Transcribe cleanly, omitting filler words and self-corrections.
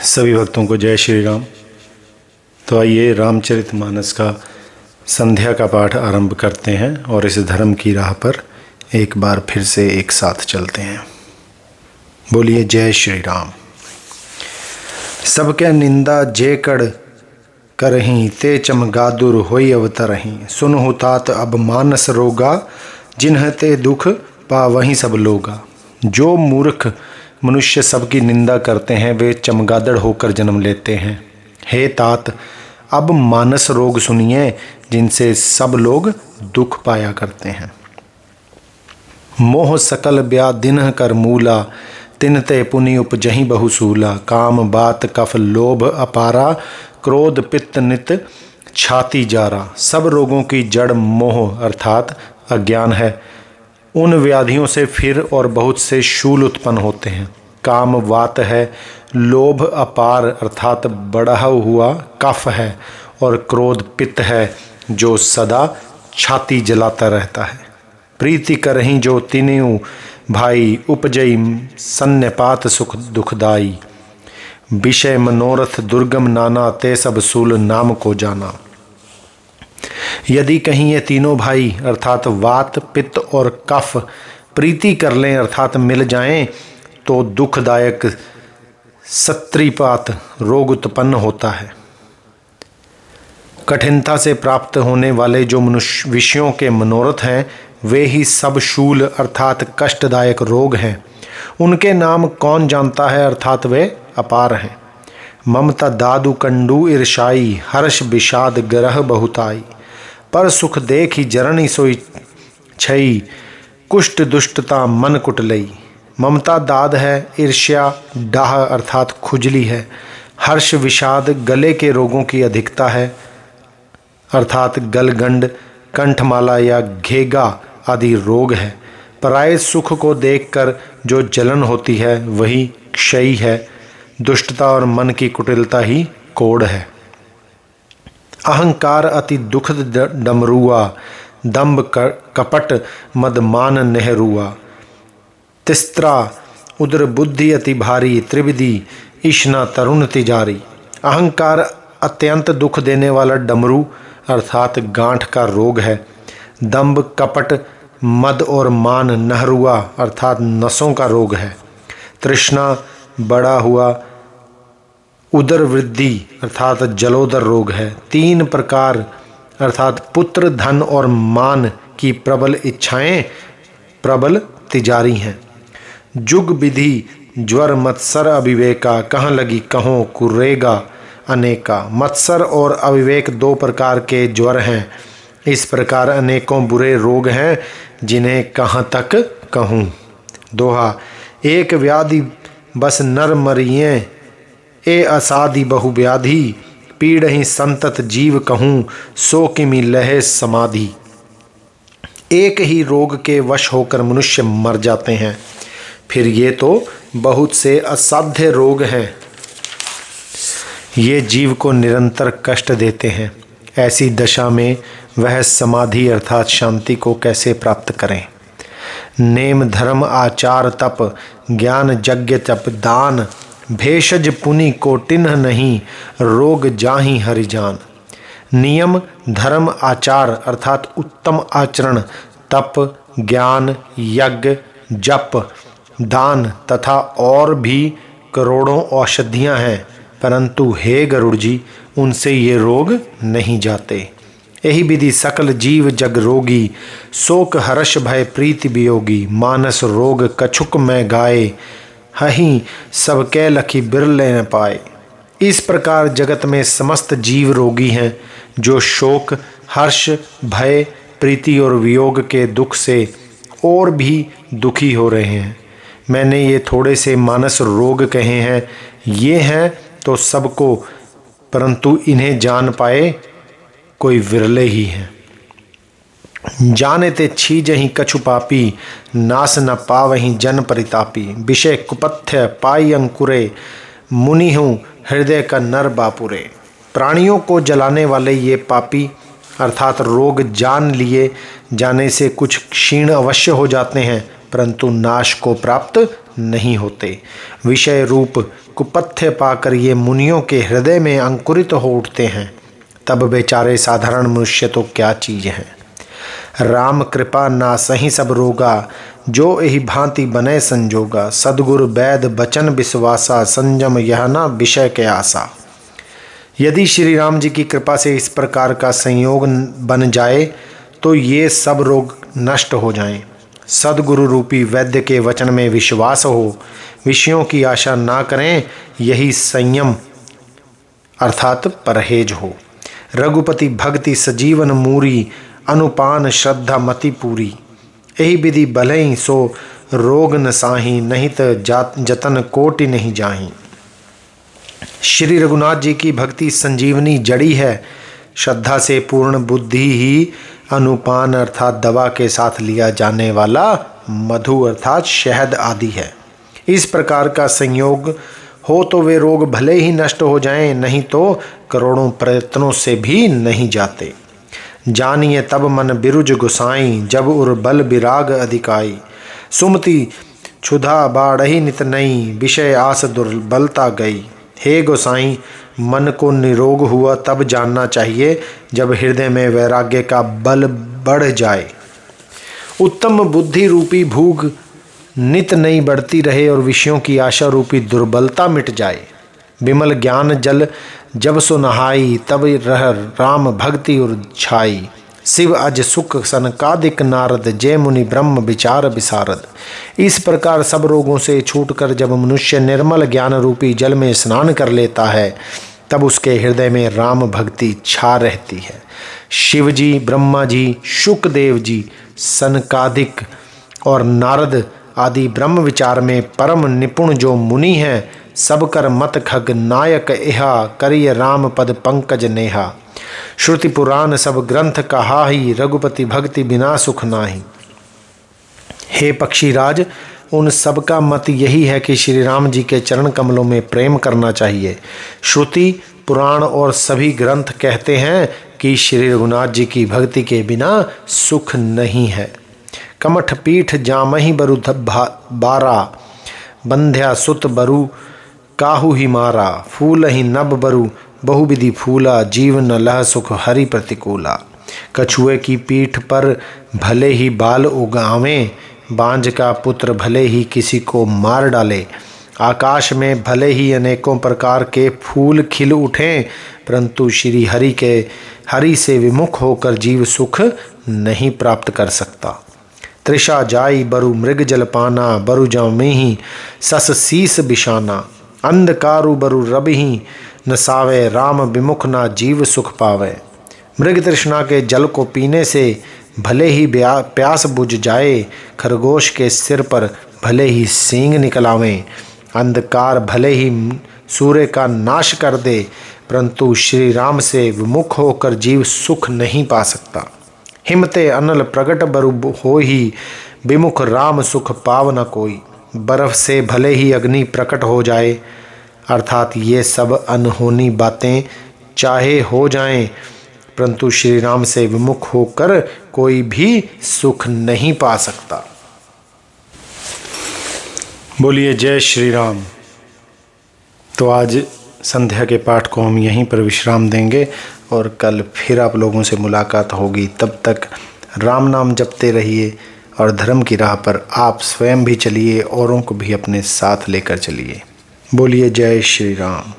सभी भक्तों को जय श्री राम। तो आइए रामचरितमानस का संध्या का पाठ आरंभ करते हैं और इस धर्म की राह पर एक बार फिर से एक साथ चलते हैं। बोलिए जय श्री राम। सबके निंदा जे कड़ करहीं ते चमगादुर होई अवतरहीं। सुनहु तात अब मानस रोगा जिन्ह ते दुख पा वहीं सब लोगा। जो मूर्ख मनुष्य सबकी निंदा करते हैं वे चमगादड़ होकर जन्म लेते हैं। हे तात अब मानस रोग सुनिए जिनसे सब लोग दुख पाया करते हैं। मोह सकल ब्या दिन कर मूला तिनते पुनि उपजहि बहुसूला। काम बात कफ लोभ अपारा क्रोध पित्त नित छाती जारा। सब रोगों की जड़ मोह अर्थात अज्ञान है। उन व्याधियों से फिर और बहुत से शूल उत्पन्न होते हैं। काम वात है, लोभ अपार अर्थात बढ़ा हुआ कफ है और क्रोध पित्त है जो सदा छाती जलाता रहता है। प्रीति करहीं जो तीनों भाई उपजई सन्निपात सुख दुखदाई। विषय मनोरथ दुर्गम नाना ते सब सूल नाम को जाना। यदि कहीं ये तीनों भाई अर्थात वात पित्त और कफ प्रीति कर लें अर्थात मिल जाएं तो दुखदायक सत्रिपात रोग उत्पन्न होता है। कठिनता से प्राप्त होने वाले जो मनुष्य विषयों के मनोरथ हैं वे ही सब शूल अर्थात कष्टदायक रोग हैं। उनके नाम कौन जानता है अर्थात वे अपार हैं। ममता दादु कंडू ईर्षाई हर्ष विषाद ग्रह बहुताई। पर सुख देख ही जरनी सोई छई कुष्ठ दुष्टता मन कुटलई। ममता दाद है, ईर्ष्या डाह अर्थात खुजली है, हर्ष विषाद गले के रोगों की अधिकता है अर्थात गलगंड कंठमाला या घेगा आदि रोग है। पराये सुख को देखकर जो जलन होती है वही क्षयी है। दुष्टता और मन की कुटिलता ही कोढ़ है। अहंकार अति दुखद डमरुआ दंभ कपट मदमान नेहरूआ। तिस्त्रा उदर बुद्धि अति भारी त्रिविधि इश्ना तरुण तिजारी। अहंकार अत्यंत दुख देने वाला डमरू अर्थात गांठ का रोग है। दंभ कपट मद और मान नहरुआ अर्थात नसों का रोग है। तृष्णा बड़ा हुआ उदर वृद्धि अर्थात जलोदर रोग है। तीन प्रकार अर्थात पुत्र धन और मान की प्रबल इच्छाएं प्रबल तिजारी हैं। जुग विधि ज्वर मत्सर अविवेका कहाँ लगी कहों कुरेगा अनेका। मत्सर और अविवेक दो प्रकार के ज्वर हैं। इस प्रकार अनेकों बुरे रोग हैं जिन्हें कहाँ तक कहूँ। दोहा एक व्याधि बस नर मरिए ए असाधि बहु व्याधि। पीड़ ही संतत जीव कहूँ सो किमि लहे समाधि। एक ही रोग के वश होकर मनुष्य मर जाते हैं, फिर ये तो बहुत से असाध्य रोग हैं। ये जीव को निरंतर कष्ट देते हैं। ऐसी दशा में वह समाधि अर्थात शांति को कैसे प्राप्त करें। नेम धर्म आचार तप ज्ञान यज्ञ तप दान। भेषज पुनि कोटिन्ह नहीं रोग जाहि हरिजान। नियम धर्म आचार अर्थात उत्तम आचरण तप ज्ञान यज्ञ जप दान तथा और भी करोड़ों औषधियाँ हैं, परंतु हे गरुड़ जी उनसे ये रोग नहीं जाते। यही विधि सकल जीव जग रोगी शोक हर्ष भय प्रीति वियोगी। मानस रोग कछुक में गाए हहीं सबके लखी बिरले न पाए। इस प्रकार जगत में समस्त जीव रोगी हैं जो शोक हर्ष भय प्रीति और वियोग के दुख से और भी दुखी हो रहे हैं। मैंने ये थोड़े से मानस रोग कहे हैं, ये हैं तो सबको, परंतु इन्हें जान पाए कोई विरले ही हैं। जाने ते छीजहि कछु पापी नास न पावहि जन परितापी। विषय कुपथ्य पाई अंकुरे मुनि हूँ हृदय का नर बापुरे। प्राणियों को जलाने वाले ये पापी अर्थात रोग जान लिए जाने से कुछ क्षीण अवश्य हो जाते हैं परंतु नाश को प्राप्त नहीं होते। विषय रूप कुपथ्य पाकर ये मुनियों के हृदय में अंकुरित हो उठते हैं, तब बेचारे साधारण मनुष्य तो क्या चीज़ हैं। राम कृपा ना सही सब रोगा, जो यही भांति बने संजोगा। सद्गुरु वैद बचन विश्वासा, संयम यह ना विषय के आशा। यदि श्री राम जी की कृपा से इस प्रकार का संयोग बन जाए तो ये सब रोग नष्ट हो जाएं। सद्गुरु रूपी वैद्य के वचन में विश्वास हो, विषयों की आशा ना करें, यही संयम अर्थात परहेज हो। रघुपति भक्ति सजीवन मूरी, अनुपान श्रद्धा मति पूरी। यही विधि भले सो रोग न साही, नहीं तो जतन कोटि नहीं जाही। श्री रघुनाथ जी की भक्ति संजीवनी जड़ी है। श्रद्धा से पूर्ण बुद्धि ही अनुपान अर्थात दवा के साथ लिया जाने वाला मधु अर्थात शहद आदि है। इस प्रकार का संयोग हो तो वे रोग भले ही नष्ट हो जाएं, नहीं तो करोड़ों प्रयत्नों से भी नहीं जाते। जानिए तब मन बिरुज गुसाई, जब उर बल विराग अधिकाई। सुमति क्षुधा बाढ़ही नित नई, विषय आस दुर्बलता गई। हे गोसाई, मन को निरोग हुआ तब जानना चाहिए जब हृदय में वैराग्य का बल बढ़ जाए, उत्तम बुद्धि रूपी भूख नित नई बढ़ती रहे और विषयों की आशा रूपी दुर्बलता मिट जाए। विमल ज्ञान जल जब सो नहाई, तब रह राम भक्ति उर छाई। शिव अज सुख सनकादिक नारद, जय मुनि ब्रह्म विचार विसारद। इस प्रकार सब रोगों से छूटकर जब मनुष्य निर्मल ज्ञान रूपी जल में स्नान कर लेता है, तब उसके हृदय में राम भक्ति छा रहती है। शिव जी, ब्रह्मा जी, शुकदेव जी, सनकादिक और नारद आदि ब्रह्म विचार में परम निपुण जो मुनि हैं, सब कर मत खग नायक इहा, करिय राम पद पंकज नेहा। श्रुति पुराण सब ग्रंथ कहा ही, रघुपति भक्ति बिना सुख नाही। हे पक्षीराज, उन सब का मत यही है कि श्री राम जी के चरण कमलों में प्रेम करना चाहिए। श्रुति पुराण और सभी ग्रंथ कहते हैं कि श्री रघुनाथ जी की भक्ति के बिना सुख नहीं है। कमठ पीठ जामहि बरु बारा, बंध्या सुत बरु काहू ही मारा। फूल ही नभ बरु बहुविधि फूला, जीव न लह सुख हरि प्रतिकूला। कछुए की पीठ पर भले ही बाल उगावें, बांझ का पुत्र भले ही किसी को मार डाले। आकाश में भले ही अनेकों प्रकार के फूल खिल उठें, परंतु श्री हरि से विमुख होकर जीव सुख नहीं प्राप्त कर सकता। तृषा जाई बरु मृग जलपाना, बरु जामिहि सस शीस बिशाना। अंधकारु बरु रबहि नसावे, राम विमुख ना जीव सुख पावे। मृग तृष्णा के जल को पीने से भले ही प्यास बुझ जाए, खरगोश के सिर पर भले ही सींग निकल आवें। अंधकार भले ही सूर्य का नाश कर दे, परंतु श्री राम से विमुख होकर जीव सुख नहीं पा सकता। हिमते अनल प्रगट बरु हो ही, विमुख राम सुख पाव न कोई। बर्फ से भले ही अग्नि प्रकट हो जाए, अर्थात ये सब अनहोनी बातें चाहे हो जाएं, परंतु श्री राम से विमुख होकर कोई भी सुख नहीं पा सकता। बोलिए जय श्री राम। तो आज संध्या के पाठ को हम यहीं पर विश्राम देंगे और कल फिर आप लोगों से मुलाकात होगी। तब तक राम नाम जपते रहिए और धर्म की राह पर आप स्वयं भी चलिए, औरों को भी अपने साथ लेकर चलिए। बोलिए जय श्री राम।